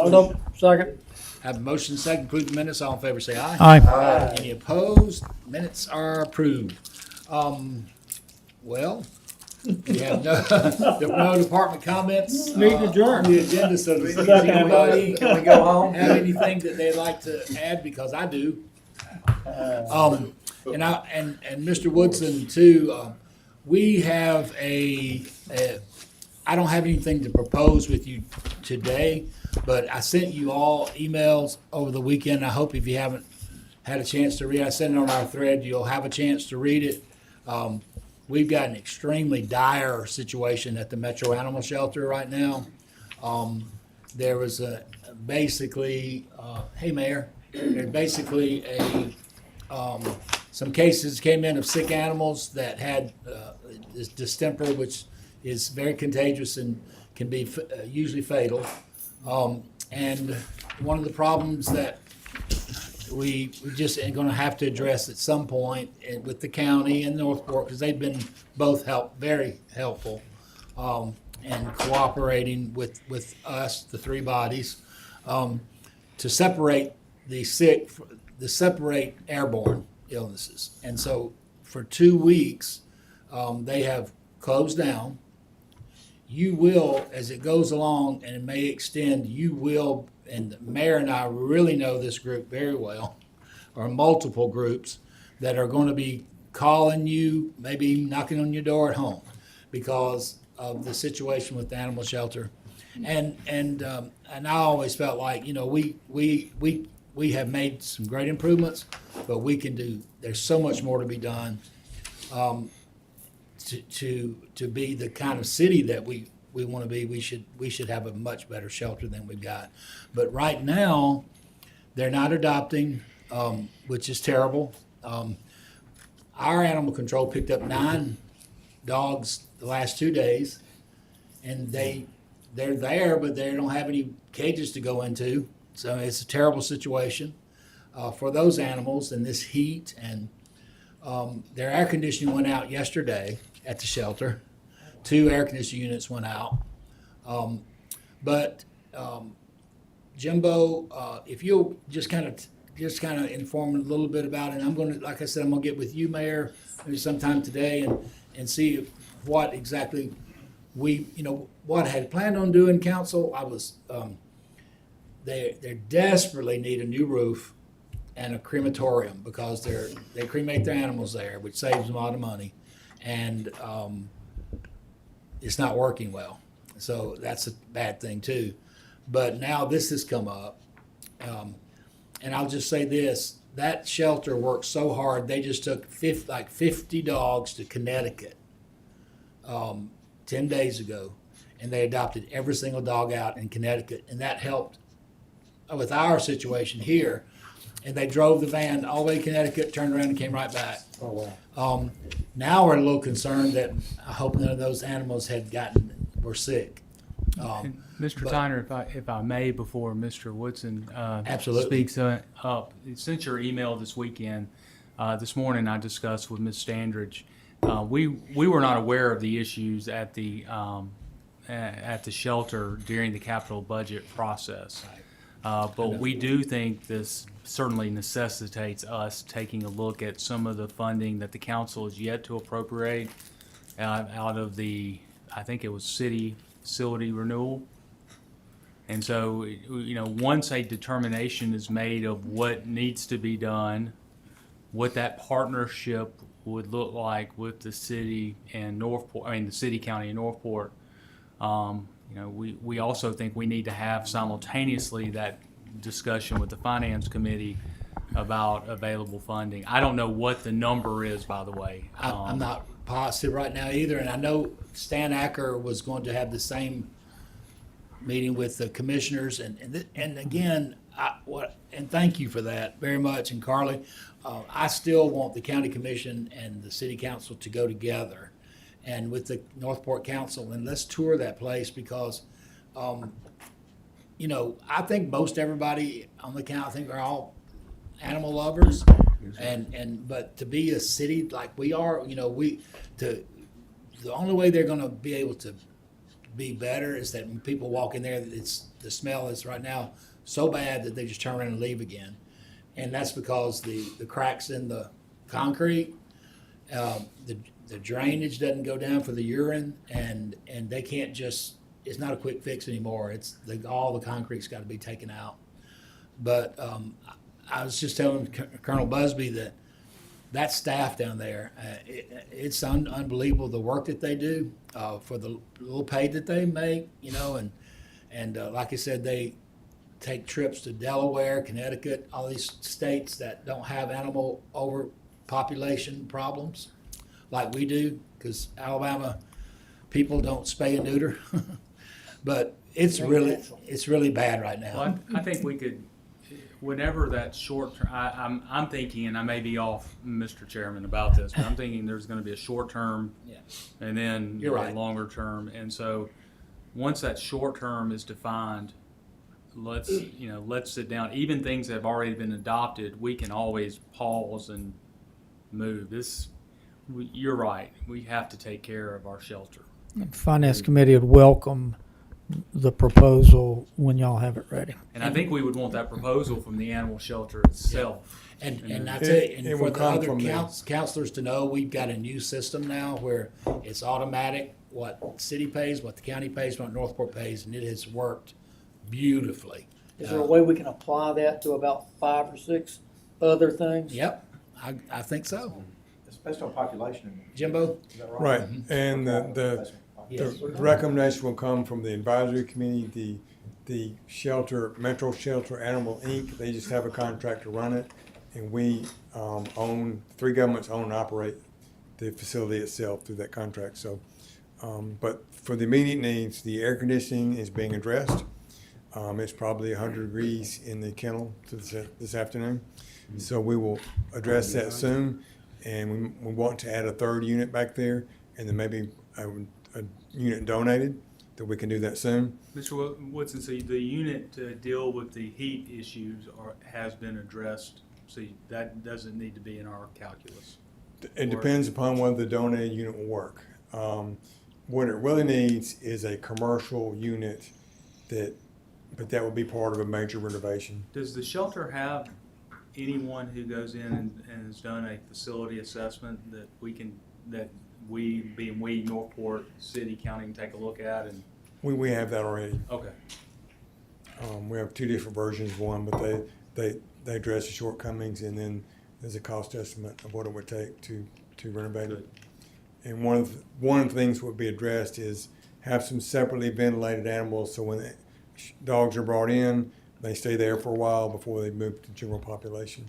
So, second. Have a motion second, approve the minutes. All in favor say aye. Aye. Any opposed? Minutes are approved. Well, we have no department comments. Meeting adjourned. On the agenda, so does Second. anybody Can we go home? have anything that they'd like to add? Because I do. And Mr. Woodson too, we have I don't have anything to propose with you today, but I sent you all emails over the weekend. I hope if you haven't had a chance to read, I sent it on our thread, you'll have a chance to read it. We've got an extremely dire situation at the Metro Animal Shelter right now. There was basically, hey Mayor, there's basically some cases came in of sick animals that had this distemper, which is very contagious and can be usually fatal. And one of the problems that we just are going to have to address at some point with the county and Northport, because they've been both very helpful and cooperating with us, the three bodies, to separate separate airborne illnesses. And so for 2 weeks, they have closed down. You will, as it goes along, and it may extend, you will, and the mayor and I really know this group very well, or multiple groups that are going to be calling you, maybe knocking on your door at home because of the situation with the animal shelter. And I always felt like, we have made some great improvements, but there's so much more to be done. To be the kind of city that we want to be, we should have a much better shelter than we've got. But right now, they're not adopting, which is terrible. Our animal control picked up 9 dogs the last 2 days, and they're there, but they don't have any cages to go into. So it's a terrible situation for those animals in this heat. And their air conditioning went out yesterday at the shelter. 2 air conditioning units went out. But Jimbo, if you'll just kind of inform a little bit about it. And like I said, I'm gonna get with you, Mayor, maybe sometime today and see what exactly what I had planned on doing, council. They desperately need a new roof and a crematorium because they cremate their animals there, which saves them a lot of money. And it's not working well. So that's a bad thing too. But now this has come up. And I'll just say this, that shelter worked so hard, they just took 50 dogs to Connecticut 10 days ago, and they adopted every single dog out in Connecticut. And that helped with our situation here. And they drove the van all the way to Connecticut, turned around and came right back. Oh, wow. Now we're a little concerned that I hope none of those animals were sick. Mr. Tyner, if I may, before Mr. Woodson Absolutely. speaks up, since your email this weekend, this morning I discussed with Ms. Standridge. We were not aware of the issues at the shelter during the capital budget process. But we do think this certainly necessitates us taking a look at some of the funding that the council is yet to appropriate out of the, I think it was city facility renewal. And so, once a determination is made of what needs to be done, what that partnership would look like with the city and the city, county, and Northport, we also think we need to have simultaneously that discussion with the finance committee about available funding. I don't know what the number is, by the way. I'm not positive right now either, and I know Stan Acker was going to have the same meeting with the commissioners, and again, and thank you for that very much. And Carly, I still want the county commission and the city council to go together, and with the Northport Council, and let's tour that place because, I think most everybody on the count, I think are all animal lovers, but to be a city like we are, the only way they're going to be able to be better is that when people walk in there, the smell is right now so bad that they just turn around and leave again. And that's because the cracks in the concrete, the drainage doesn't go down for the urine, and they can't just, it's not a quick fix anymore. It's all the concrete's got to be taken out. But I was just telling Colonel Busby that staff down there, it's unbelievable the work that they do for the little pay that they make, and like I said, they take trips to Delaware, Connecticut, all these states that don't have animal overpopulation problems like we do, because Alabama people don't spay and neuter. But it's really bad right now. Well, I think we could, whenever that short term, I'm thinking, and I may be off, Mr. Chairman, about this, but I'm thinking there's going to be a short term, and then You're right. a longer term, and so once that short term is defined, let's sit down. Even things that have already been adopted, we can always pause and move. You're right. We have to take care of our shelter. Finance Committee would welcome the proposal when y'all have it ready. And I think we would want that proposal from the animal shelter itself. And I tell you, and It for will the come other from them. counselors to know, we've got a new system now where it's automatic, what city pays, what the county pays, what Northport pays, and it has worked beautifully. Is there a way we can apply that to about 5 or 6 other things? Yep, I think so. It's based on population. Jimbo? Is that Right, Mm-hmm. and That's- Yes. the recommendation will come from the advisory committee, the shelter, Metro Shelter Animal Inc., they just have a contract to run it, and we three governments own and operate the facility itself through that contract, so. But for the immediate needs, the air conditioning is being addressed. It's probably 100 degrees in the kennel this afternoon, so we will address that soon, and we want to add a third unit back there, and then maybe a unit donated, that we can do that soon. Mr. Woodson, so the unit to deal with the heat issues has been addressed, so that doesn't need to be in our calculus. It depends upon whether the donated unit will work. What it really needs is a commercial unit but that will be part of a major renovation. Does the shelter have anyone who goes in and has done a facility assessment that we, Northport City, County, can take a look at? And We have that already. okay. We have 2 different versions, one, but they address the shortcomings, and then there's a cost estimate of what it would take to renovate it. And one of the things that would be addressed is have some separately ventilated animals, so when the dogs are brought in, they stay there for a while before they move to the general population.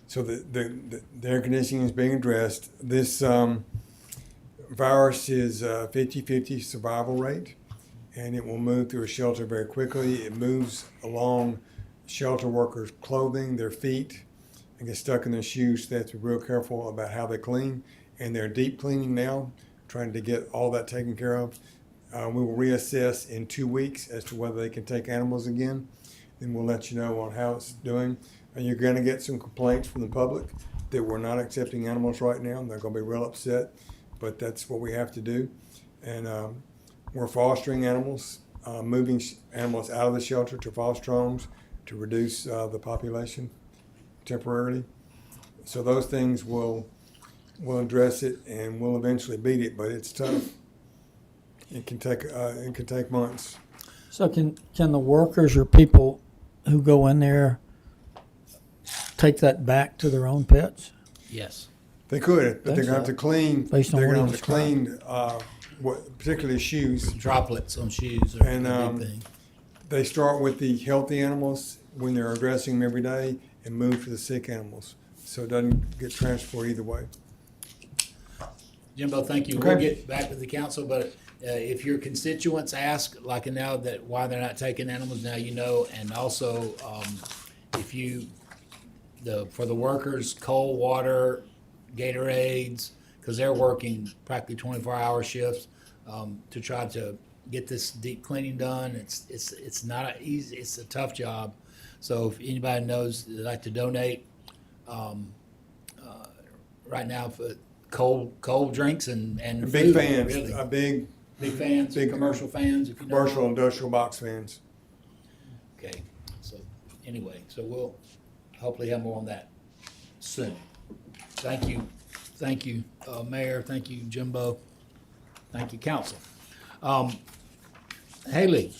So the air conditioning is being addressed. This virus is 50-50 survival rate, and it will move through a shelter very quickly. It moves along shelter workers' clothing, their feet, and gets stuck in their shoes. So they have to be real careful about how they clean. And they're deep cleaning now, trying to get all that taken care of. We will reassess in 2 weeks as to whether they can take animals again. Then we'll let you know on how it's doing. And you're going to get some complaints from the public that we're not accepting animals right now. They're going to be real upset, but that's what we have to do. And we're fostering animals, moving animals out of the shelter to foster homes to reduce the population temporarily. So those things will address it, and we'll eventually beat it, but it's tough. It can take months. So can the workers or people who go in there take that back to their own pets? Yes. They could, but they're Think going to have so. to clean. Based on They're what going he to have to clean, particularly shoes. Droplets on shoes are And, a big thing. They start with the healthy animals when they're addressing them every day, and move to the sick animals, so it doesn't get transported either way. Jimbo, thank you. Okay. We'll get back to the council, but if your constituents ask, like now that why they're not taking animals, now you know, and also if you, for the workers, cold water, Gatorades, because they're working practically 24-hour shifts to try to get this deep cleaning done. It's not easy. It's a tough job. So if anybody knows they'd like to donate, right now for cold drinks and A big food, fan, really. a big Big fans, Big commercial fans, if you know. Commercial, industrial box fans. Okay, so anyway, so we'll hopefully have more on that soon. Thank you, Mayor, thank you, Jimbo, thank you, council. Haley,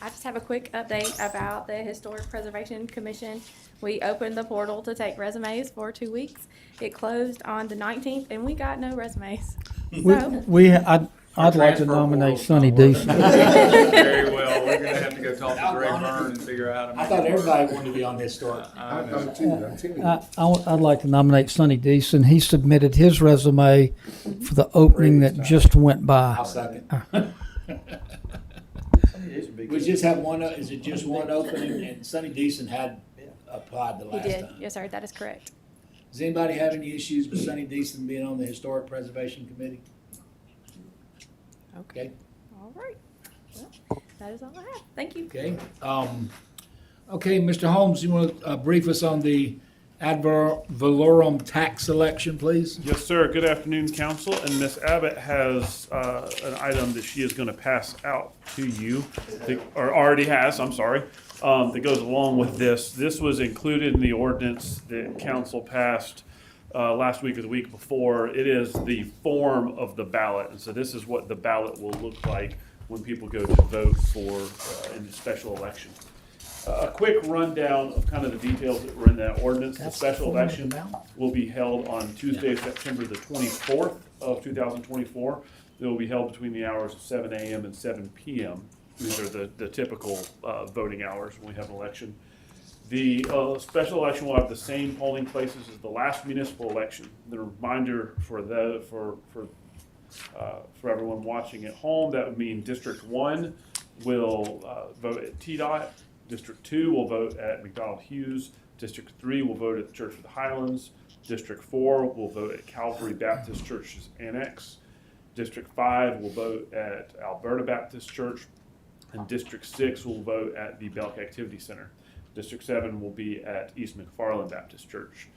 I just have a quick update about the Historic Preservation Commission. We opened the portal to take resumes for 2 weeks. It closed on the 19th, and we got no resumes. So, I'd like to nominate Sonny Deason. Very well, we're gonna have to go talk to Greg Byrne and figure out how to I make thought it work. everybody wanted to be on the historic. I'd like to nominate Sonny Deason. He submitted his resume for the opening that just went by. I'll second. These would be We good. just have one, is it just one opening, and Sonny Deason had applied the he last did. time? Yes, sir, that is correct. Does anybody have any issues with Sonny Deason being on the Historic Preservation Committee? Okay, All right. Well, that is all I have. Thank you. okay. Okay, Mr. Holmes, you want to brief us on the ad valorem tax election, please? Yes, sir. Good afternoon, council. And Ms. Abbott has an item that she is going to pass out to you, or already has, I'm sorry, that goes along with this. This was included in the ordinance that council passed last week or the week before. It is the form of the ballot. And so this is what the ballot will look like when people go to vote for in the special election. A quick rundown of kind of the details that were in that ordinance. The special election will be held on Tuesday, September the 24th of 2024. It will be held between the hours of 7 a.m. and 7 p.m. These are the typical voting hours when we have an election. The special election will have the same polling places as the last municipal election. The reminder for everyone watching at home, that would mean District 1 will vote at TDOT. District 2 will vote at McDonald Hughes. District 3 will vote at the Church of the Highlands. District 4 will vote at Calvary Baptist Church's Annex. District 5 will vote at Alberta Baptist Church. And District 6 will vote at the Belk Activity Center. District 7 will be at East McFarland Baptist Church.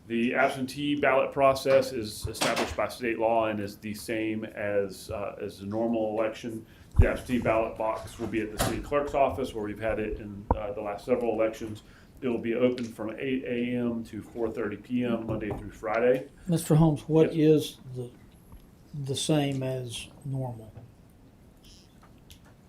The absentee ballot process is established by state law and is the same as the normal election. The absentee ballot box will be at the city clerk's office, where we've had it in the last several elections. It will be open from 8 a.m. to 4:30 p.m. Monday through Friday. Mr. Holmes, what Yes. is the same as normal?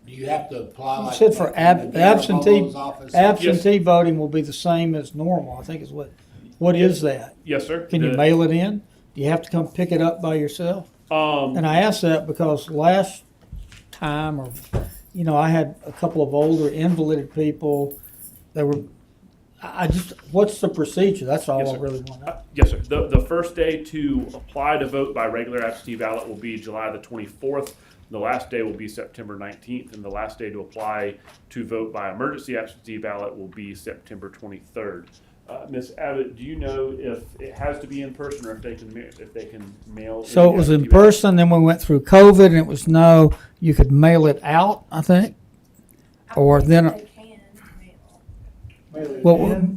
Do you have to apply You like? said for in the absentee, DMO's office? absentee voting will be the same as normal, I think is what is that? Yes, sir. Can you mail it in? Do you have to come pick it up by yourself? Um, And I ask that because last time, I had a couple of older invalided people that were, what's the procedure? That's all Yes, I sir. really want to know. Yes, sir. The first day to apply to vote by regular absentee ballot will be July the 24th. The last day will be September 19th, and the last day to apply to vote by emergency absentee ballot will be September 23rd. Ms. Abbott, do you know if it has to be in person or if they can mail? So in it was the in absentee ballot? person, then we went through COVID, and it was no, you could mail it out, I think? Or then, They can mail. well,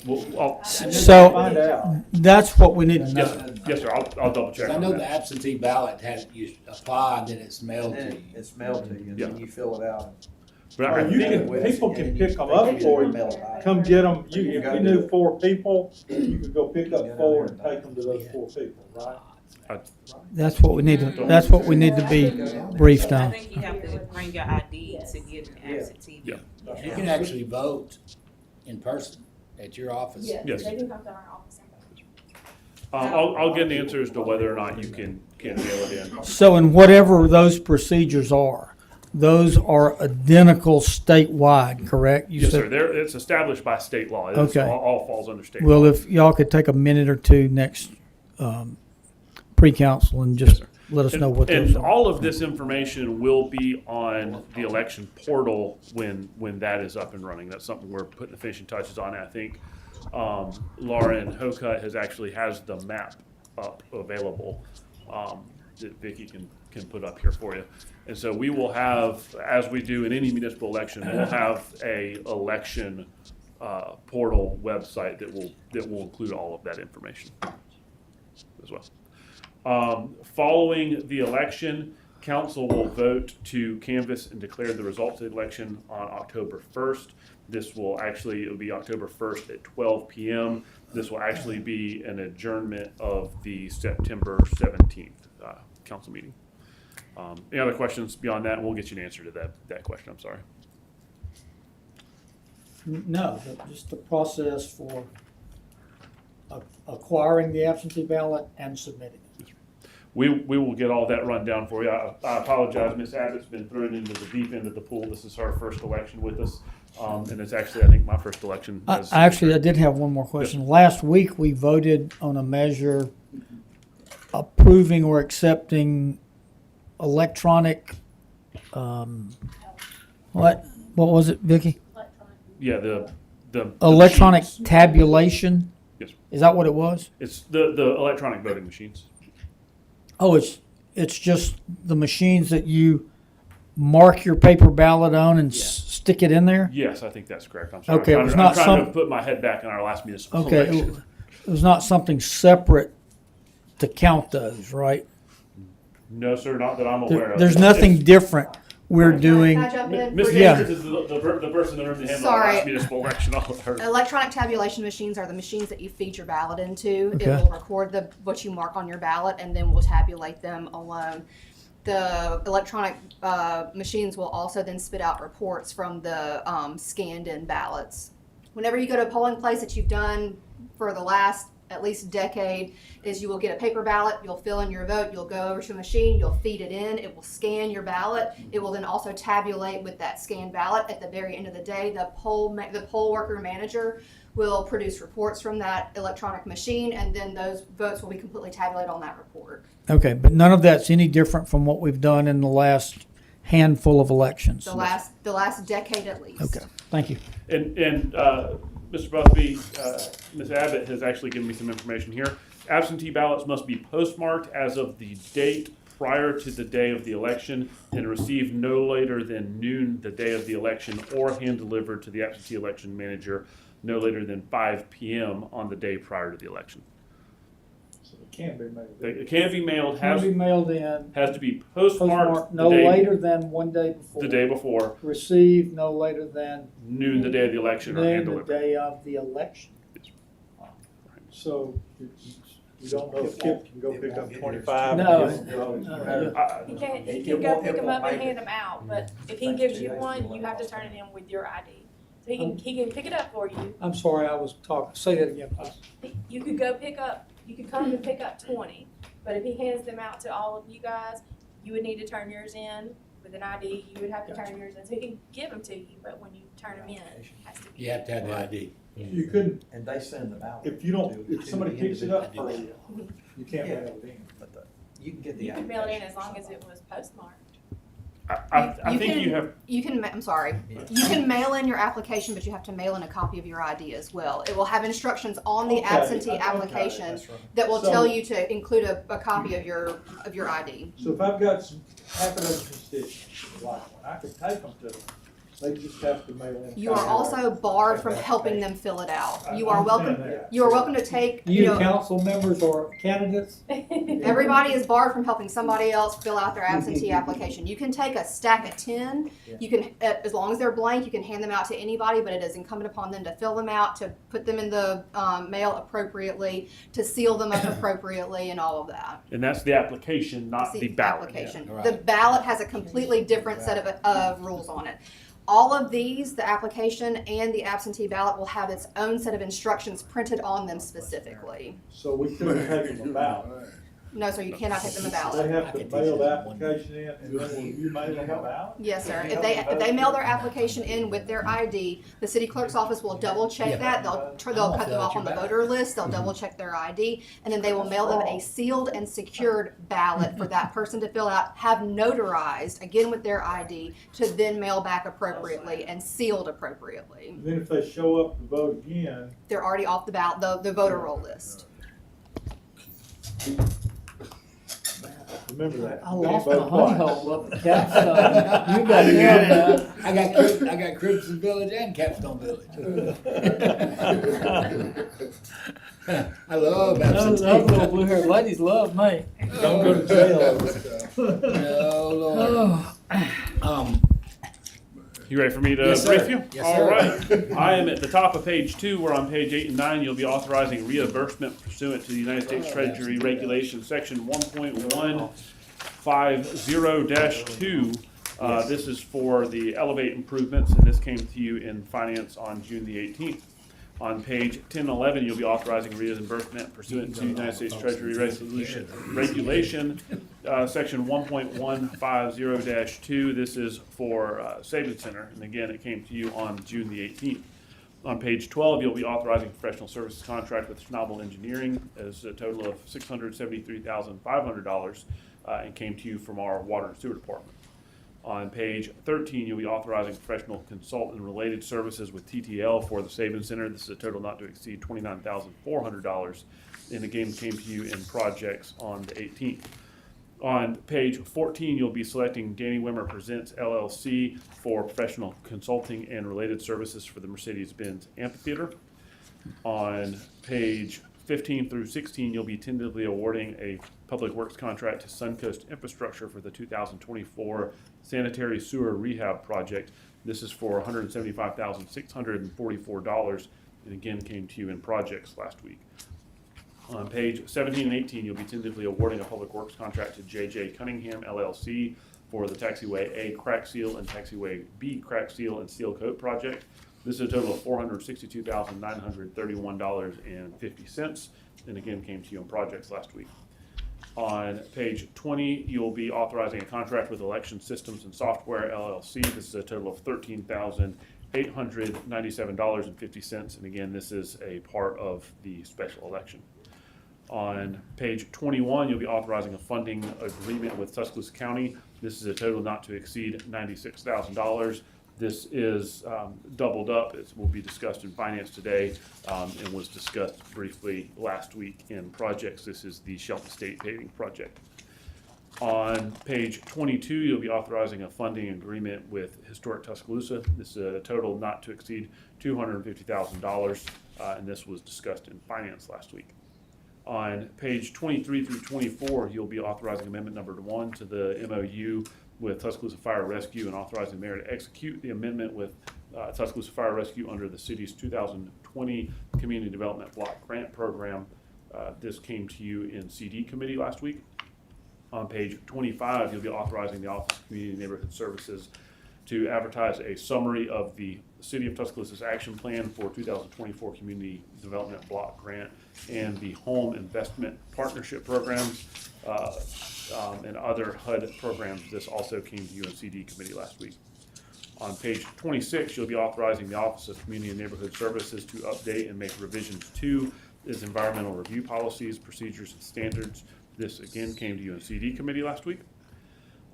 Well, so Find out. that's what we need to yes, know. sir. Yes, sir. I'll double check. Cause I on know that. the absentee ballot has, you apply and then it's mailed to And you. it's mailed to you, and then Yeah. you fill it out. But I Or you think- can, people can pick them up for you, come get them, if you knew 4 people, you could go pick up 4 and take them to those 4 people, right? That's what we need to be briefed I on. think you have to bring your ID to get an absentee. Yeah. You can actually vote in person at your office. Yeah, Yes. they do come to our office and vote. I'll get an answer as to whether or not you can mail it in. So in whatever those procedures are, those are identical statewide, correct? You Yes, said- sir. It's established by state law. It's Okay. all falls under state Well, law. if y'all could take a minute or two next pre-council and just let us know what those And are. all of this information will be on the election portal when that is up and running. That's something we're putting the finishing touches on. I think Lauren Hocutt has the map up available that Vicki can put up here for you. And so we will have, as we do in any municipal election, we'll have a election portal website that will include all of that information. as well. Following the election, council will vote to canvass and declare the results of the election on October 1st. This will actually, it'll be October 1st at 12 p.m. This will actually be an adjournment of the September 17th council meeting. Any other questions beyond that? And we'll get you an answer to that question. I'm sorry. No, just the process for acquiring the absentee ballot and submitting it. We will get all that run down for you. I apologize, Ms. Abbott's been thrown into the deep end of the pool. This is her first election with us. And it's actually, I think, my first election. I did have one more question. Last week, we voted on a measure approving or accepting electronic, what was it, Vicki? Yeah, the Electronic machines. tabulation? Yes. Is that what it was? It's the electronic voting machines. Oh, it's just the machines that you mark your paper ballot on and stick it in there? Yes, I think that's correct. I'm sorry. Okay, I'm it was trying, not I'm trying to some- put my head back in our last municipal Okay, election. it was not something separate to count those, right? No, sir, not that I'm aware of. There's nothing different we're doing. Can I jump in? Ms. Yeah. Davis is the person that earned the handle Sorry. last municipal election. I'll let her. Electronic tabulation machines are the machines that you feed your ballot into. It Okay. will record what you mark on your ballot, and then we'll tabulate them alone. The electronic machines will also then spit out reports from the scanned-in ballots. Whenever you go to a polling place that you've done for the last at least decade, is you will get a paper ballot, you'll fill in your vote, you'll go over to a machine, you'll feed it in, it will scan your ballot, it will then also tabulate with that scanned ballot. At the very end of the day, the poll worker manager will produce reports from that electronic machine, and then those votes will be completely tabulated on that report. Okay, but none of that's any different from what we've done in the last handful of elections. The last decade at least. Okay, thank you. And Mr. Busby, Ms. Abbott has actually given me some information here. Absentee ballots must be postmarked as of the date prior to the day of the election and received no later than noon the day of the election, or hand-delivered to the absentee election manager no later than 5 p.m. on the day prior to the election. So it can be made. It can be mailed, Can be mailed in, has to be postmarked postmarked no the day, later than one day before. the day before, Received no later than noon the day of the election, or noon the hand-delivered. day of the election. So you don't know if Kip can go pick up 25? No. He can go pick them up and hand them out, but if he gives you one, you have to turn it in with your ID. So he can pick it up for you. I'm sorry, I was talking, say that again, please. You could come and pick up 20, but if he hands them out to all of you guys, you would need to turn yours in with an ID. You would have to turn yours in. So he can give them to you, but when you turn them in, it has to be. You have to have the ID. You couldn't, And they send them out. if you don't, to if somebody picks it up for individual you, you can't mail it in. But you can get the You can mail it in application. as long as it was postmarked. I think you have. I'm sorry. You can mail in your application, but you have to mail in a copy of your ID as well. It will have instructions on the Okay, absentee okay, application That's right. that will So- tell you to include a copy of your ID. So if I've got half a dozen constituents, like one, I can take them to them. They just have to mail in. You are also barred from helping them fill it out. I You are welcome. understand that. You are welcome to take. You council members or candidates? Everybody is barred from helping somebody else fill out their absentee application. You can take a stack of 10. You can, as long as they're blank, you can hand them out to anybody, but it is incumbent upon them to fill them out, to put them in the mail appropriately, to seal them up appropriately, and all of that. And that's the application, not the ballot. Application. Yeah, right. The ballot has a completely different set of rules on it. All of these, the application and the absentee ballot, will have its own set of instructions printed on them specifically. So we couldn't take them a ballot. No, sir, you cannot take them a They ballot. have to mail the application in, and then will you mail them a ballot? Yes, sir. If they mail their application in with their ID, the city clerk's office will double check that. They'll cut them off on the voter list. They'll double check their ID, and then they will mail them a sealed and secured ballot for that person to fill out, have notarized, again with their ID, to then mail back appropriately and sealed appropriately. And then if they show up to vote again, They're already off the ballot, the voter roll list. remember that. I lost my Vote honey twice. hole up at Capstone. You got them, I got Crimson Village and Capstone Village. I love Those absentee. little blue-haired ladies love me. Don't go to jail over stuff. No, Lord. You ready for me to Yes, sir. brief you? Yes, All sir. right. I am at the top of page 2, where on page 8 and 9, you'll be authorizing reimbursement pursuant to the United States Treasury Regulation Section 1.150-2. This is for the Elevate improvements, and this came to you in finance on June the 18th. On page 10 and 11, you'll be authorizing reimbursement pursuant to United States Treasury Regulation, Section 1.150-2. This is for Savings Center, and again, it came to you on June the 18th. On page 12, you'll be authorizing professional services contract with Schnabel Engineering as a total of $673,500, and came to you from our Water and Sewer Department. On page 13, you'll be authorizing professional consultant and related services with TTL for the Savings Center. This is a total not to exceed $29,400, and again came to you in projects on the 18th. On page 14, you'll be selecting Danny Wimmer Presents LLC for professional consulting and related services for the Mercedes-Benz Amphitheater. On page 15 through 16, you'll be tentatively awarding a public works contract to Suncoast Infrastructure for the 2024 sanitary sewer rehab project. This is for $175,644, and again came to you in projects last week. On page 17 and 18, you'll be tentatively awarding a public works contract to J.J. Cunningham LLC for the Taxiway A crack seal and Taxiway B crack seal and seal coat project. This is a total of $462,931.50, and again came to you in projects last week. On page 20, you'll be authorizing a contract with Election Systems and Software LLC. This is a total of $13,897.50, and again, this is a part of the special election. On page 21, you'll be authorizing a funding agreement with Tuscaloosa County. This is a total not to exceed $96,000. This is doubled up. It will be discussed in finance today, and was discussed briefly last week in projects. This is the Shelton State paving project. On page 22, you'll be authorizing a funding agreement with Historic Tuscaloosa. This is a total not to exceed $250,000, and this was discussed in finance last week. On page 23 through 24, you'll be authorizing amendment number 1 to the MOU with Tuscaloosa Fire Rescue and authorizing the mayor to execute the amendment with Tuscaloosa Fire Rescue under the city's 2020 Community Development Block Grant Program. This came to you in CD committee last week. On page 25, you'll be authorizing the Office of Community and Neighborhood Services to advertise a summary of the City of Tuscaloosa's action plan for 2024 Community Development Block Grant and the Home Investment Partnership Programs and other HUD programs. This also came to you in CD committee last week. On page 26, you'll be authorizing the Office of Community and Neighborhood Services to update and make revisions to its environmental review policies, procedures, and standards. This again came to you in CD committee last week.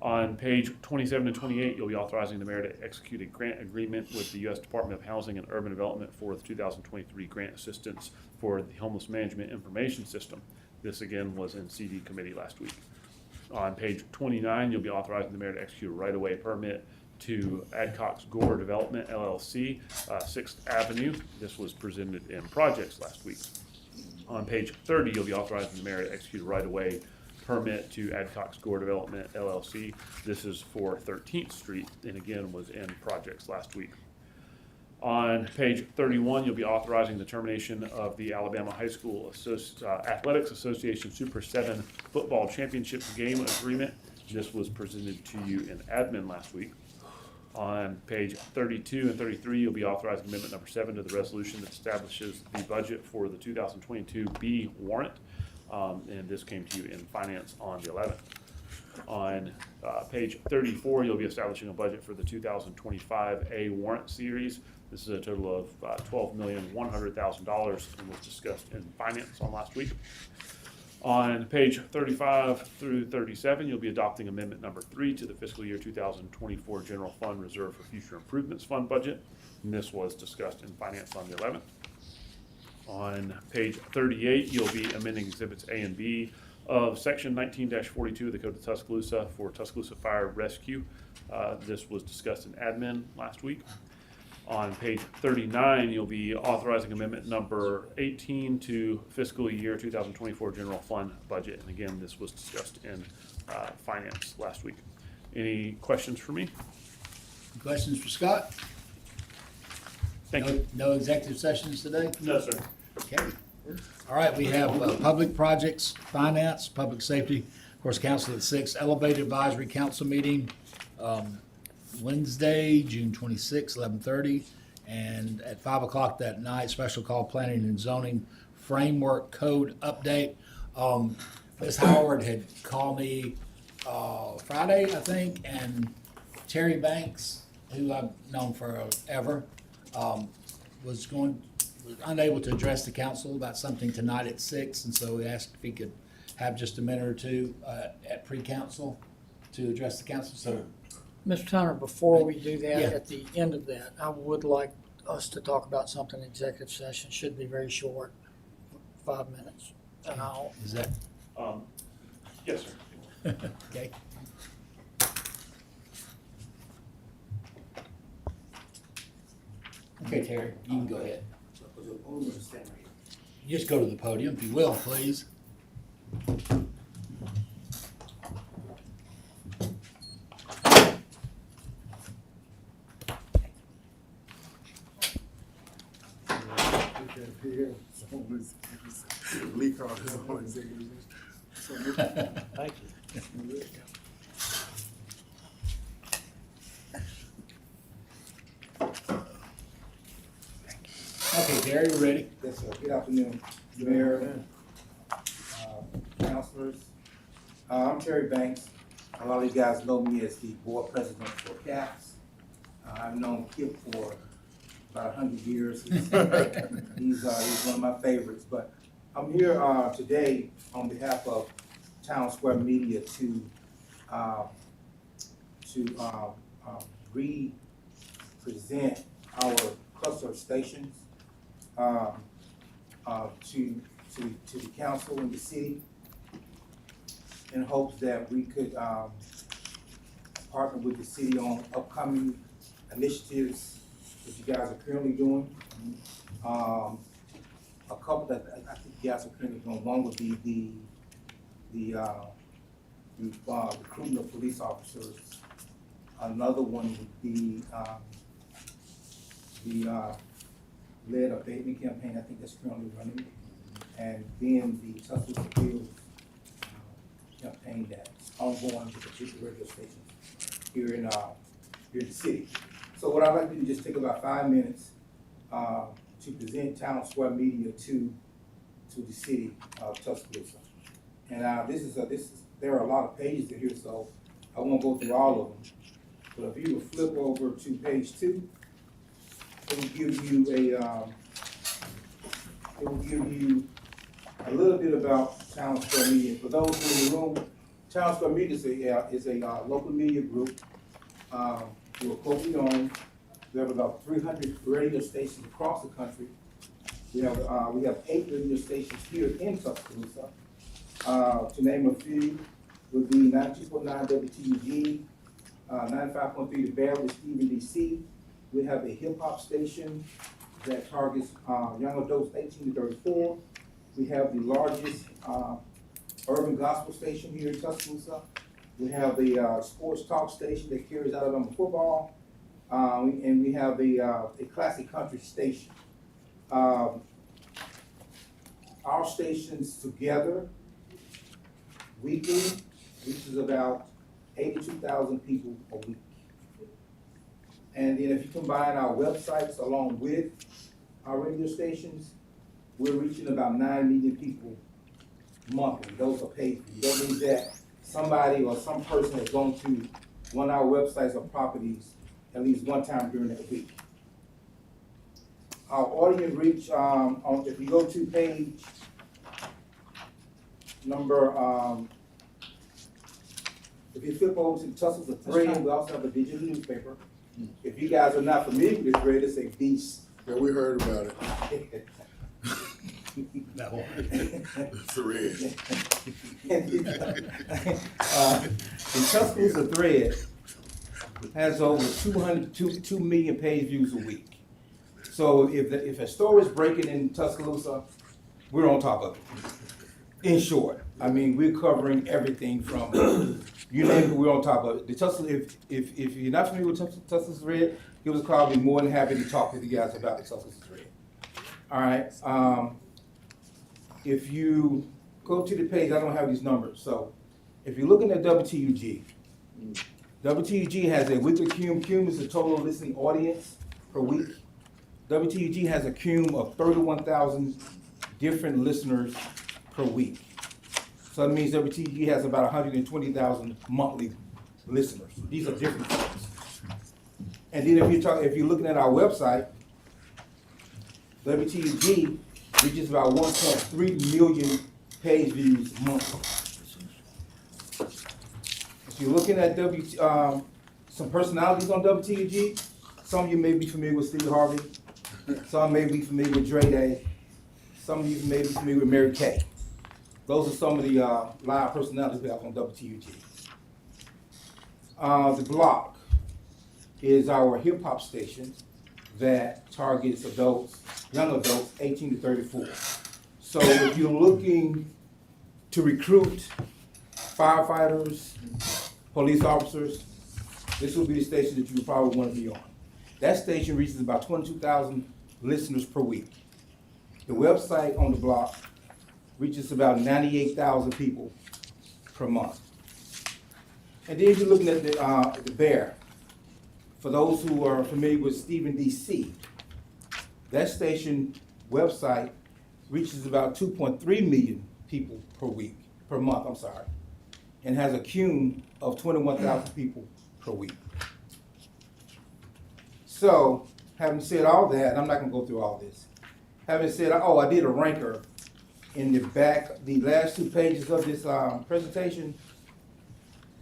On page 27 and 28, you'll be authorizing the mayor to execute a grant agreement with the U.S. Department of Housing and Urban Development for the 2023 grant assistance for the Homeless Management Information System. This again was in CD committee last week. On page 29, you'll be authorizing the mayor to execute a right-of-way permit to Adcox Gore Development LLC, 6th Avenue. This was presented in projects last week. On page 30, you'll be authorizing the mayor to execute a right-of-way permit to Adcox Gore Development LLC. This is for 13th Street, and again was in projects last week. On page 31, you'll be authorizing the termination of the Alabama High School Athletics Association Super 7 Football Championship Game Agreement. This was presented to you in admin last week. On page 32 and 33, you'll be authorizing amendment number 7 to the resolution that establishes the budget for the 2022 B warrant. And this came to you in finance on the 11th. On page 34, you'll be establishing a budget for the 2025 A warrant series. This is a total of $12,100,000 and was discussed in finance on last week. On page 35 through 37, you'll be adopting amendment number 3 to the fiscal year 2024 General Fund Reserve for Future Improvements Fund budget, and this was discussed in finance on the 11th. On page 38, you'll be amending exhibits A and B of section 19-42 of the Code of Tuscaloosa for Tuscaloosa Fire Rescue. This was discussed in admin last week. On page 39, you'll be authorizing amendment number 18 to fiscal year 2024 general fund budget. And again, this was discussed in finance last week. Any questions for me? Questions for Scott? Thank you. No executive sessions today? No, sir. Okay. All right, we have public projects, finance, public safety, of course, council at 6, elevated advisory council meeting, Wednesday, June 26, 11:30, and at 5 o'clock that night, special call planning and zoning framework code update. Ms. Howard had called me Friday, I think, and Terry Banks, who I've known forever, was unable to address the council about something tonight at 6, and so we asked if he could have just a minute or two at pre-council to address the council. So, Mr. Tanner, before we do that, Yeah. at the end of that, I would like us to talk about something in executive session. Should be very short, 5 minutes. And I'll, is that Yes, sir. okay? Okay, Terry, you can go ahead. You just go to the podium, if you will, please. thank you. Okay, Terry, you ready? Yes, sir. Good afternoon, Mayor, councilors. I'm Terry Banks. A lot of you guys know me as the board president for CAPS. I've known Kip for about 100 years. He's one of my favorites. But I'm here today on behalf of Town Square Media to re-present our cluster stations to the council and the city in hopes that we could partner with the city on upcoming initiatives that you guys are currently doing. A couple that I think you guys are currently doing, one would be the recruitment of police officers. Another one would be the lead abatement campaign, I think that's currently running. And then the Tuscaloosa Fields campaign that's ongoing with the particular radio stations here in the city. So what I'd like to do is just take about 5 minutes to present Town Square Media to the city of Tuscaloosa. And there are a lot of pages in here, so I won't go through all of them. But if you would flip over to page 2, it will give you a little bit about Town Square Media. For those who are in the room, Town Square Media is a local media group. We're locally owned. We have about 300 radio stations across the country. We have 8 radio stations here in Tuscaloosa. To name a few, would be 92.9 WTUG, 95.3 The Bear with Stephen DC. We have a hip hop station that targets young adults 18 to 34. We have the largest urban gospel station here in Tuscaloosa. We have the sports talk station that carries Alabama football. And we have a classic country station. Our stations together weekly reaches about 82,000 people a week. And then if you combine our websites along with our radio stations, we're reaching about 9 million people monthly. Those are paid for. That means that somebody or some person has gone to one of our websites or properties at least one time during that week. Our audience reach, if you go to page number, if you flip over to Tuscaloosa Thread, we also have a digital newspaper. If you guys are not familiar with this thread, it's a beast. Yeah, we heard about it. That one. Thread. The Tuscaloosa Thread has over 2 million page views a week. So if a store is breaking in Tuscaloosa, we're on top of it. In short, I mean, we're covering everything from, you name it, we're on top of it. The if you're not familiar with Tuscaloosa Red, give us a call, I'll be more than happy to talk with you guys about the Tuscaloosa Red. All right, if you go to the page, I don't have these numbers, so if you're looking at WTUG, WTUG has a weekly cum. Cum is the total listening audience per week. WTUG has a cum of 31,000 different listeners per week. So that means WTUG has about 120,000 monthly listeners. These are different things. And then if you're looking at our website, WTUG reaches about 1.3 million page views monthly. If you're looking at some personalities on WTUG, some of you may be familiar with Steve Harvey, some may be familiar with Dre Day, some of you may be familiar with Mary Kay. Those are some of the live personalities we have on WTUG. The Block is our hip hop station that targets adults, young adults, 18 to 34. So if you're looking to recruit firefighters, police officers, this will be the station that you would probably want to be on. That station reaches about 22,000 listeners per week. The website on The Block reaches about 98,000 people per month. And then if you're looking at the Bear, for those who are familiar with Stephen D.C., that station website reaches about 2.3 million people per month, and has a cum of 21,000 people per week. So, having said all that, I'm not gonna go through all this. Having said, I did a ranker in the back, the last 2 pages of this presentation.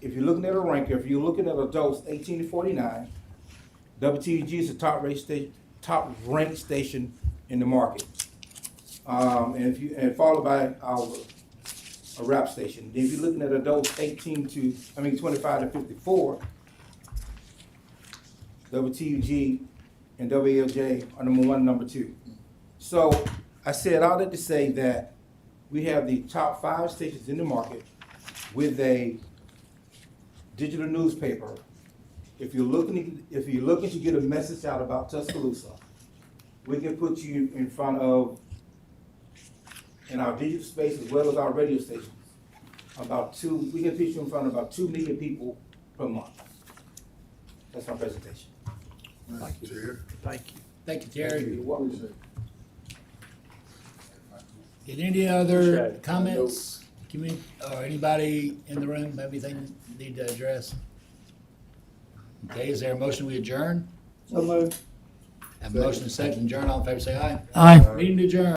If you're looking at a ranker, if you're looking at adults 18 to 49, WTUG is the top ranked station in the market. And followed by our rap station. If you're looking at adults 25 to 54, WTUG and WLJ are number 1 and number 2. So I said all that to say that we have the top 5 stations in the market with a digital newspaper. If you're looking to get a message out about Tuscaloosa, we can put you in front of, in our digital space as well as our radio stations, we can put you in front of about 2 million people per month. That's my presentation. Thank you, Chair. Thank you. Thank you, Terry. Appreciate it. Did any other comments, or anybody in the room have anything you need to address? Okay, is there a motion we adjourn? So moved. Have a motion and second adjourn, all in favor say aye. Aye. Meeting adjourned.